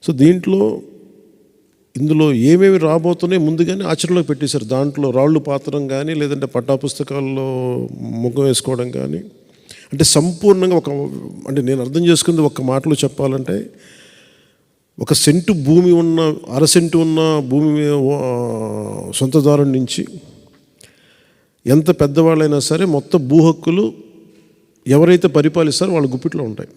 So ఇందులో ఏమేమి రాబోతున్నాయి ముందుగానే ఆచరణలో పెట్టేశారు. దాంట్లో రాళ్ళు పాతడం కానీ, లేదంటే పట్టాపుస్తకాల్లో ముఖం వేసుకోవడం కానీ, అంటే సంపూర్ణంగా అంటే నేను అర్థం చేసుకుంది ఒక్క మాటలో చెప్పాలంటే, 1 సెంటు భూమి ఉన్న, 1/2 సెంటు ఉన్న భూమి సొంతదారు నుంచి ఎంత పెద్దవాళ్ళైనా సరే మొత్తం భూ హక్కులు ఎవరైతే పరిపాలిస్తారో వాళ్ళ గుప్పిట్లో ఉంటాయి.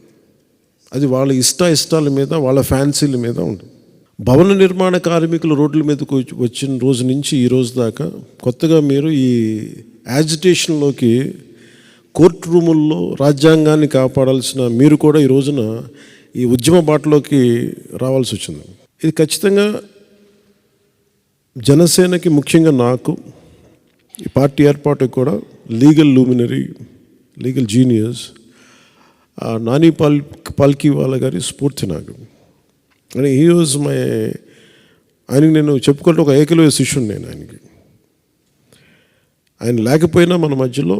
అది వాళ్ళ ఇష్టాల మీద, వాళ్ళ ఫ్యాన్సీల మీద ఉంటుంది. భవన నిర్మాణ కార్మికులు రోడ్ల మీదకు వచ్చిన రోజు నుంచి ఈ రోజు దాకా కొత్తగా మీరు ఈ యాజిటేషన్లోకి, కోర్టు రూముల్లో రాజ్యాంగాన్ని కాపాడాల్సిన మీరు కూడా ఈ రోజున ఈ ఉద్యమ బాటలోకి రావాల్సి వచ్చింది. ఇది ఖచ్చితంగా జనసేనకి, ముఖ్యంగా నాకు, ఈ పార్టీ ఏర్పాటుకి కూడా legal luminary, legal genius Nani Palkhivala గారి స్ఫూర్తి నాకు. అని ఈ రోజు ఆయనకి నేను చెప్పుకుంటే ఒక ఏకలవ్య శిష్యుడు నేను ఆయనకి. ఆయన లేకపోయినా మన మధ్యలో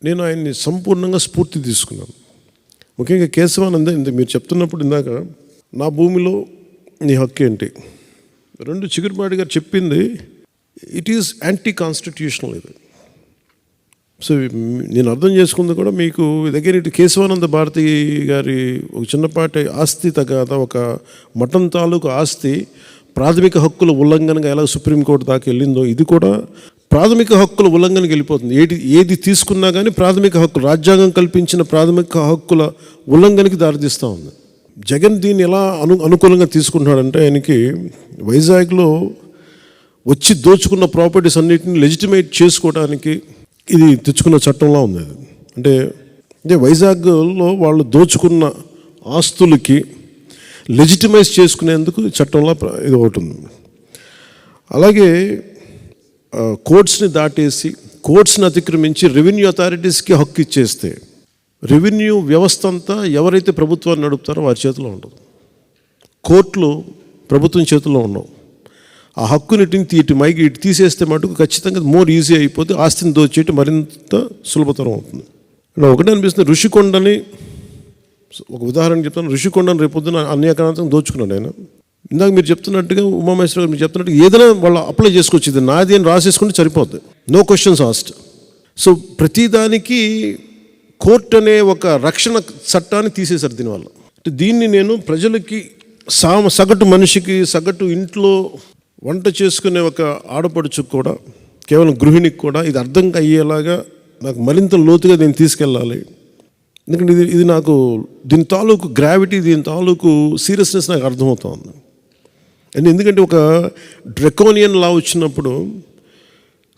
నేను ఆయన్ని సంపూర్ణంగా స్ఫూర్తి తీసుకున్నాను. ముఖ్యంగా కేశవానంద మీరు చెప్తున్నప్పుడు ఇందాక నా భూమిలో నీ హక్కు ఏంటి, 2 చిగురుమాడి గారు చెప్పింది ఇట్ ఈజ్ యాంటీ కాన్స్టిట్యూషనల్. ఇది సో నేను అర్థం చేసుకుంది కూడా మీకు దగ్గర ఇటు కేశవానంద భారతి గారి ఒక చిన్నపాటి ఆస్తి తగాద, ఒక మఠం తాలూకు ఆస్తి ప్రాథమిక హక్కుల ఉల్లంఘనగా ఎలా సుప్రీంకోర్టు దాకా వెళ్ళిందో, ఇది కూడా ప్రాథమిక హక్కుల ఉల్లంఘనకి వెళ్ళిపోతుంది. ఏది తీసుకున్నా కానీ ప్రాథమిక హక్కులు, రాజ్యాంగం కల్పించిన ప్రాథమిక హక్కుల ఉల్లంఘనకి దారితీస్తూ ఉంది. జగన్ దీన్ని ఎలా అనుకూలంగా తీసుకుంటున్నాడంటే, ఆయనకి వైజాగ్లో వచ్చి దోచుకున్న ప్రాపర్టీస్ అన్నిటిని లెజిటిమేట్ చేసుకోవడానికి ఇది తెచ్చుకున్న చట్టంలా ఉంది. అంటే వైజాగ్లో వాళ్ళు దోచుకున్న ఆస్తులకి లెజిటిమైజ్ చేసుకునేందుకు చట్టంలో ఇది ఒకటి ఉంది. అలాగే కోర్ట్స్ని దాటేసి, కోర్ట్స్ని అతిక్రమించి రెవెన్యూ అథారిటీస్కి హక్కు ఇచ్చేస్తే, రెవెన్యూ వ్యవస్థ అంతా ఎవరైతే ప్రభుత్వాన్ని నడుపుతారో వారి చేతిలో ఉండదు. కోర్టులు ప్రభుత్వం చేతిలో ఉండవు. ఆ హక్కుని ఇటు తీసేస్తే మటుకు ఖచ్చితంగా మోర్ ఈజీ అయిపోతే ఆస్తిని దోచేయటం మరింత సులభతరం అవుతుంది. ఇక్కడ ఒకటే అనిపిస్తుంది, ఋషికొండని ఒక ఉదాహరణ చెప్తాను. ఋషికొండని రేపొద్దున అన్యాక్రాంతం దోచుకున్నాడు ఆయన. ఇందాక మీరు చెప్తున్నట్టుగా, ఉమామహేశ్వర గారు మీరు చెప్తున్నట్టుగా ఏదైనా వాళ్ళు అప్లై చేసుకోవచ్చు. ఇది నాది అని రాసేసుకుంటే సరిపోద్ది, నో క్వశ్చన్స్ ఆస్క్డ్. సో ప్రతిదానికి కోర్టు అనే ఒక రక్షణ చట్టాన్ని తీసేశారు దీనివల్ల. అంటే దీన్ని నేను ప్రజలకి, సగటు మనిషికి, సగటు ఇంట్లో వంట చేసుకునే ఒక ఆడపడుచుకు కూడా, కేవలం గృహిణికి కూడా ఇది అర్థం అయ్యేలాగా నాకు మరింత లోతుగా దీన్ని తీసుకెళ్ళాలి. ఎందుకంటే ఇది నాకు దీని తాలూకు గ్రావిటీ, దీని తాలూకు సీరియస్నెస్ నాకు అర్థమవుతుంది. అండ్ ఎందుకంటే ఒక డ్రెకోనియన్ లా వచ్చినప్పుడు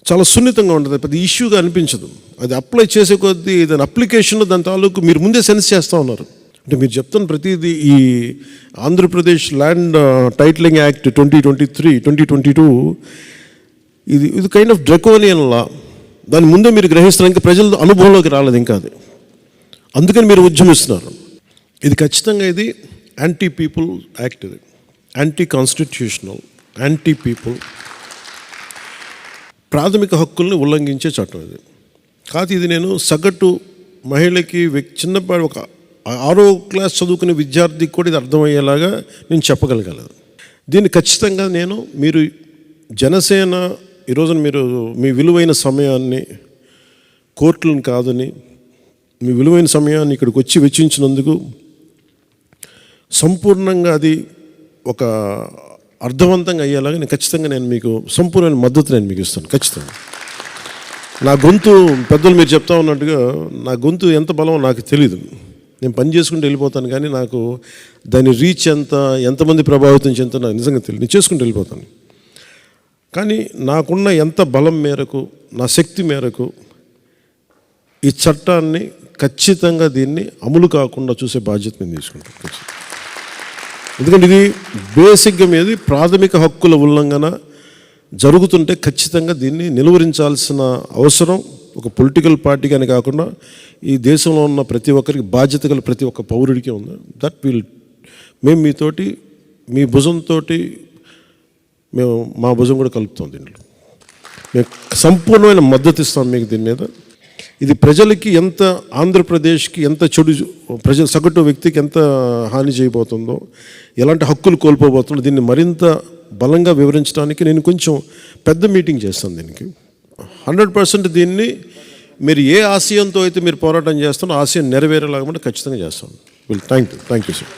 చాలా సున్నితంగా ఉంటుంది, పెద్ద ఇష్యూగా అనిపించదు. అది అప్లై చేసే కొద్దీ దాని అప్లికేషన్లో దాని తాలూకు మీరు ముందే సెన్స్ చేస్తూ ఉన్నారు. అంటే మీరు చెప్తున్న ప్రతిదీ ఈ ఆంధ్రప్రదేశ్ ల్యాండ్ టైటిలింగ్ యాక్ట్ 2022 ఇది కైండ్ ఆఫ్ డ్రెకోనియన్ లా. దాని ముందే మీరు గ్రహిస్తున్నారు, ఇంకా ప్రజల అనుభవంలోకి రాలేదు ఇంకా అది. అందుకని మీరు ఉద్యమిస్తున్నారు. ఇది ఖచ్చితంగా ఇది యాంటీ పీపుల్ యాక్ట్, ఇది యాంటీ కాన్స్టిట్యూషనల్, యాంటీ పీపుల్, ప్రాథమిక హక్కుల్ని ఉల్లంఘించే చట్టం ఇది కాదు. ఇది నేను సగటు మహిళకి, చిన్నపాటి ఒక 6వ క్లాస్ చదువుకునే విద్యార్థికి కూడా ఇది అర్థమయ్యేలాగా నేను చెప్పగలగలేదు. దీన్ని ఖచ్చితంగా మీరు జనసేన ఈరోజున మీరు మీ విలువైన సమయాన్ని, కోర్టులను కాదని మీ విలువైన సమయాన్ని ఇక్కడికి వచ్చి వెచ్చించినందుకు సంపూర్ణంగా అది ఒక అర్థవంతంగా అయ్యేలాగా ఖచ్చితంగా మీకు సంపూర్ణమైన మద్దతు మీకు ఇస్తాను. ఖచ్చితంగా నా గొంతు, పెద్దలు మీరు చెప్తా ఉన్నట్టుగా నా గొంతు ఎంత బలమో నాకు తెలీదు. నేను పని చేసుకుంటూ వెళ్ళిపోతాను, కానీ నాకు దాని రీచ్ ఎంతమంది ప్రభావితం చెందుతా నాకు నిజంగా తెలియదు. నేను చేసుకుంటూ వెళ్ళిపోతాను, కానీ నాకున్న ఎంత బలం మేరకు, నా శక్తి మేరకు ఈ చట్టాన్ని ఖచ్చితంగా దీన్ని అమలు కాకుండా చూసే బాధ్యత నేను తీసుకుంటాను. ఎందుకంటే ఇది బేసిక్గా మీది ప్రాథమిక హక్కుల ఉల్లంఘన జరుగుతుంటే ఖచ్చితంగా దీన్ని నిలువరించాల్సిన అవసరం ఒక పొలిటికల్ పార్టీకి అని కాకుండా ఈ దేశంలో ఉన్న ప్రతి ఒక్కరికి, బాధ్యత గల ప్రతి ఒక్క పౌరుడికి ఉంది. మేము మీతోటి, మీ భుజంతో మా భుజం కూడా కలుపుతాం. దీంట్లో మేము సంపూర్ణమైన మద్దతు ఇస్తాం మీకు దీని మీద. ఇది ప్రజలకి ఎంత, ఆంధ్రప్రదేశ్కి ఎంత చెడు, ప్రజల సగటు వ్యక్తికి ఎంత హాని చేయబోతుందో, ఎలాంటి హక్కులు కోల్పోబోతుందో దీన్ని మరింత బలంగా వివరించడానికి నేను కొంచెం పెద్ద మీటింగ్ చేస్తాను. దీనికి 100% దీన్ని మీరు ఏ ఆశయంతో అయితే మీరు పోరాటం చేస్తారో ఆశయం నెరవేరేలాగా ఖచ్చితంగా చేస్తాను. Thank you sir.